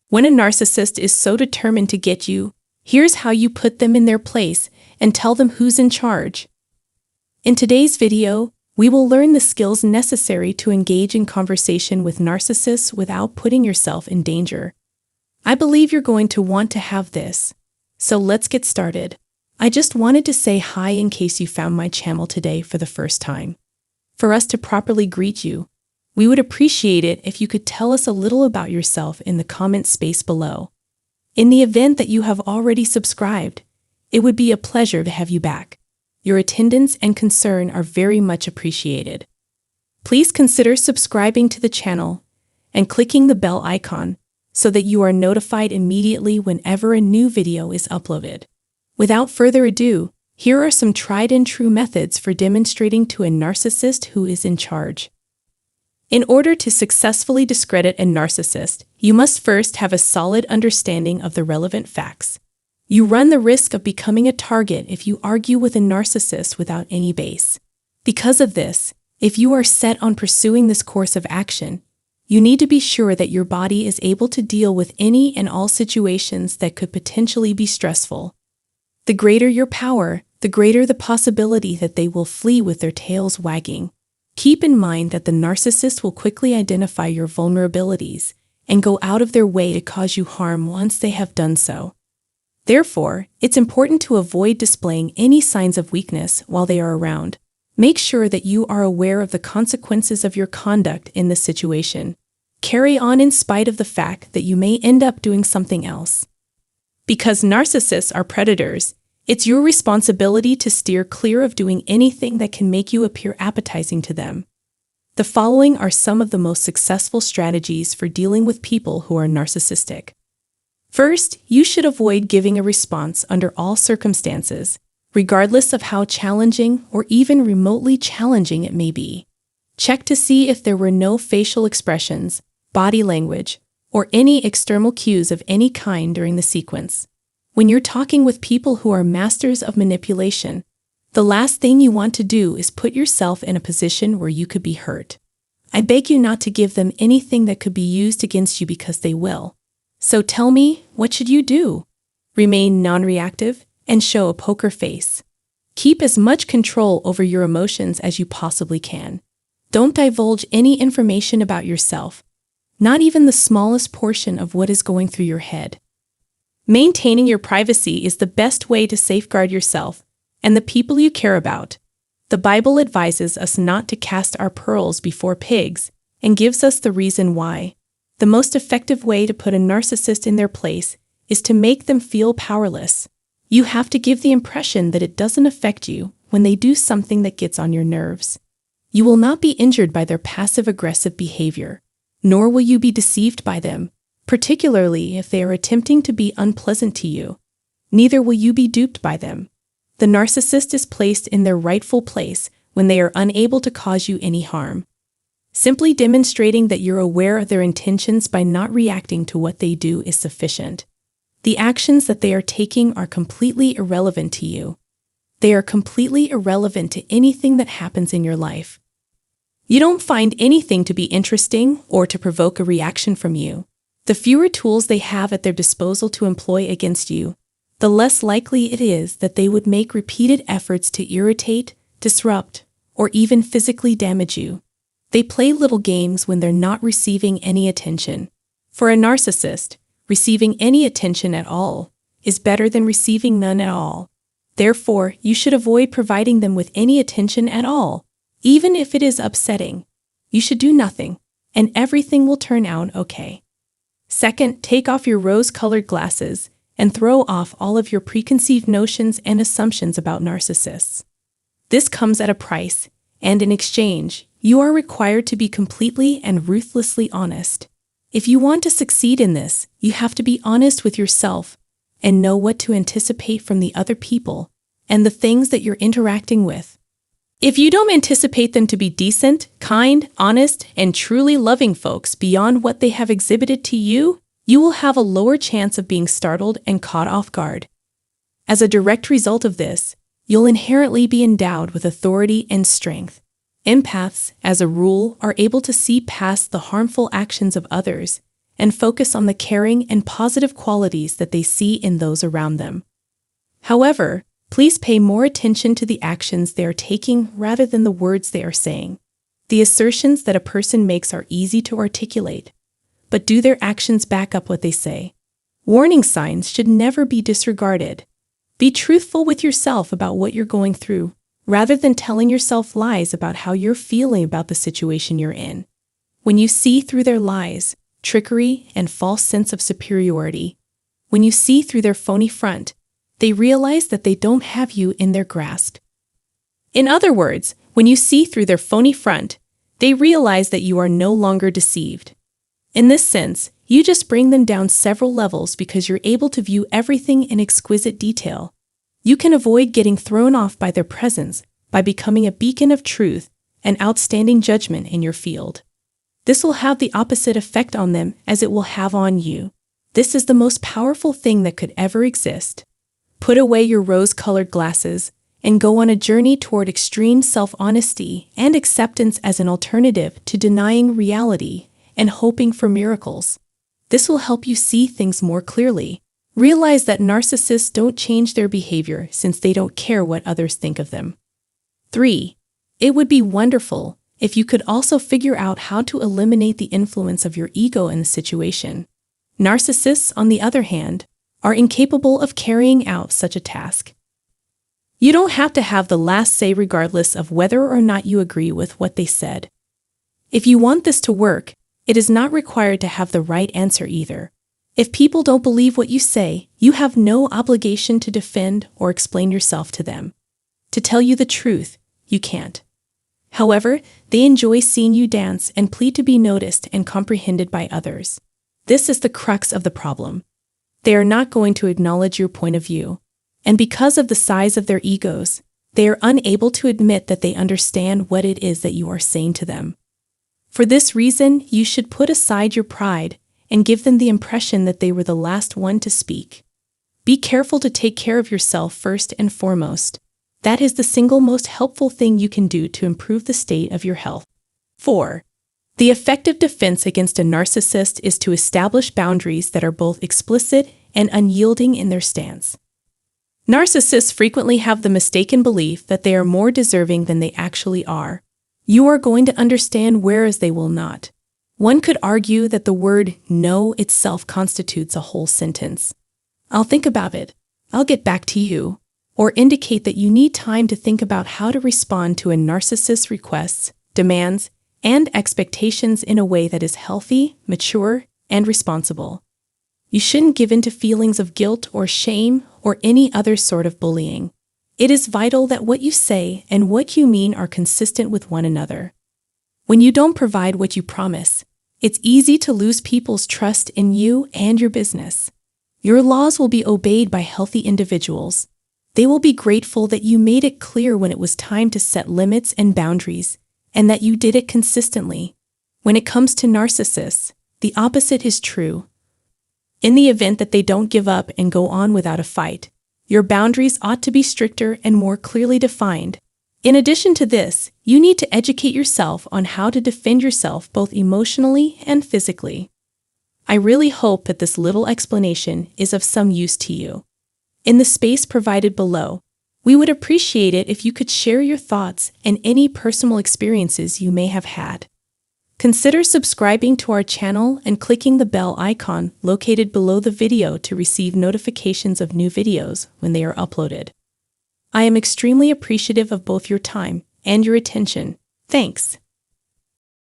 When a narcissist is so determined to get you, here's how you put them in their place and tell them who's in charge. In today's video, we will learn the skills necessary to engage in conversation with narcissists without putting yourself in danger. I believe you're going to want to have this. So let's get started. I just wanted to say hi in case you found my channel today for the first time. For us to properly greet you, we would appreciate it if you could tell us a little about yourself in the comment space below. In the event that you have already subscribed, it would be a pleasure to have you back. Your attendance and concern are very much appreciated. Please consider subscribing to the channel and clicking the bell icon so that you are notified immediately whenever a new video is uploaded. Without further ado, here are some tried and true methods for demonstrating to a narcissist who is in charge. In order to successfully discredit a narcissist, you must first have a solid understanding of the relevant facts. You run the risk of becoming a target if you argue with a narcissist without any base. Because of this, if you are set on pursuing this course of action, you need to be sure that your body is able to deal with any and all situations that could potentially be stressful. The greater your power, the greater the possibility that they will flee with their tails wagging. Keep in mind that the narcissist will quickly identify your vulnerabilities and go out of their way to cause you harm once they have done so. Therefore, it's important to avoid displaying any signs of weakness while they are around. Make sure that you are aware of the consequences of your conduct in this situation. Carry on in spite of the fact that you may end up doing something else. Because narcissists are predators, it's your responsibility to steer clear of doing anything that can make you appear appetizing to them. The following are some of the most successful strategies for dealing with people who are narcissistic. First, you should avoid giving a response under all circumstances, regardless of how challenging or even remotely challenging it may be. Check to see if there were no facial expressions, body language, or any external cues of any kind during the sequence. When you're talking with people who are masters of manipulation, the last thing you want to do is put yourself in a position where you could be hurt. I beg you not to give them anything that could be used against you because they will. So tell me, what should you do? Remain non-reactive and show a poker face. Keep as much control over your emotions as you possibly can. Don't divulge any information about yourself, not even the smallest portion of what is going through your head. Maintaining your privacy is the best way to safeguard yourself and the people you care about. The Bible advises us not to cast our pearls before pigs and gives us the reason why. The most effective way to put a narcissist in their place is to make them feel powerless. You have to give the impression that it doesn't affect you when they do something that gets on your nerves. You will not be injured by their passive-aggressive behavior, nor will you be deceived by them, particularly if they are attempting to be unpleasant to you. Neither will you be duped by them. The narcissist is placed in their rightful place when they are unable to cause you any harm. Simply demonstrating that you're aware of their intentions by not reacting to what they do is sufficient. The actions that they are taking are completely irrelevant to you. They are completely irrelevant to anything that happens in your life. You don't find anything to be interesting or to provoke a reaction from you. The fewer tools they have at their disposal to employ against you, the less likely it is that they would make repeated efforts to irritate, disrupt, or even physically damage you. They play little games when they're not receiving any attention. For a narcissist, receiving any attention at all is better than receiving none at all. Therefore, you should avoid providing them with any attention at all, even if it is upsetting. You should do nothing, and everything will turn out okay. Second, take off your rose-colored glasses and throw off all of your preconceived notions and assumptions about narcissists. This comes at a price, and in exchange, you are required to be completely and ruthlessly honest. If you want to succeed in this, you have to be honest with yourself and know what to anticipate from the other people and the things that you're interacting with. If you don't anticipate them to be decent, kind, honest, and truly loving folks beyond what they have exhibited to you, you will have a lower chance of being startled and caught off guard. As a direct result of this, you'll inherently be endowed with authority and strength. Empaths, as a rule, are able to see past the harmful actions of others and focus on the caring and positive qualities that they see in those around them. However, please pay more attention to the actions they are taking rather than the words they are saying. The assertions that a person makes are easy to articulate, but do their actions back up what they say? Warning signs should never be disregarded. Be truthful with yourself about what you're going through, rather than telling yourself lies about how you're feeling about the situation you're in. When you see through their lies, trickery, and false sense of superiority, when you see through their phony front, they realize that they don't have you in their grasp. In other words, when you see through their phony front, they realize that you are no longer deceived. In this sense, you just bring them down several levels because you're able to view everything in exquisite detail. You can avoid getting thrown off by their presence by becoming a beacon of truth and outstanding judgment in your field. This will have the opposite effect on them as it will have on you. This is the most powerful thing that could ever exist. Put away your rose-colored glasses and go on a journey toward extreme self-honesty and acceptance as an alternative to denying reality and hoping for miracles. This will help you see things more clearly. Realize that narcissists don't change their behavior since they don't care what others think of them. 3. It would be wonderful if you could also figure out how to eliminate the influence of your ego in the situation. Narcissists, on the other hand, are incapable of carrying out such a task. You don't have to have the last say regardless of whether or not you agree with what they said. If you want this to work, it is not required to have the right answer either. If people don't believe what you say, you have no obligation to defend or explain yourself to them. To tell you the truth, you can't. However, they enjoy seeing you dance and plead to be noticed and comprehended by others. This is the crux of the problem. They are not going to acknowledge your point of view, and because of the size of their egos, they are unable to admit that they understand what it is that you are saying to them. For this reason, you should put aside your pride and give them the impression that they were the last one to speak. Be careful to take care of yourself first and foremost. That is the single most helpful thing you can do to improve the state of your health. 4. The effective defense against a narcissist is to establish boundaries that are both explicit and unyielding in their stance. Narcissists frequently have the mistaken belief that they are more deserving than they actually are. You are going to understand whereas they will not. One could argue that the word no itself constitutes a whole sentence. I'll think about it. I'll get back to you. Or indicate that you need time to think about how to respond to a narcissist's requests, demands, and expectations in a way that is healthy, mature, and responsible. You shouldn't give in to feelings of guilt or shame or any other sort of bullying. It is vital that what you say and what you mean are consistent with one another. When you don't provide what you promise, it's easy to lose people's trust in you and your business. Your laws will be obeyed by healthy individuals. They will be grateful that you made it clear when it was time to set limits and boundaries, and that you did it consistently. When it comes to narcissists, the opposite is true. In the event that they don't give up and go on without a fight, your boundaries ought to be stricter and more clearly defined. In addition to this, you need to educate yourself on how to defend yourself both emotionally and physically. I really hope that this little explanation is of some use to you. In the space provided below, we would appreciate it if you could share your thoughts and any personal experiences you may have had. Consider subscribing to our channel and clicking the bell icon located below the video to receive notifications of new videos when they are uploaded. I am extremely appreciative of both your time and your attention. Thanks.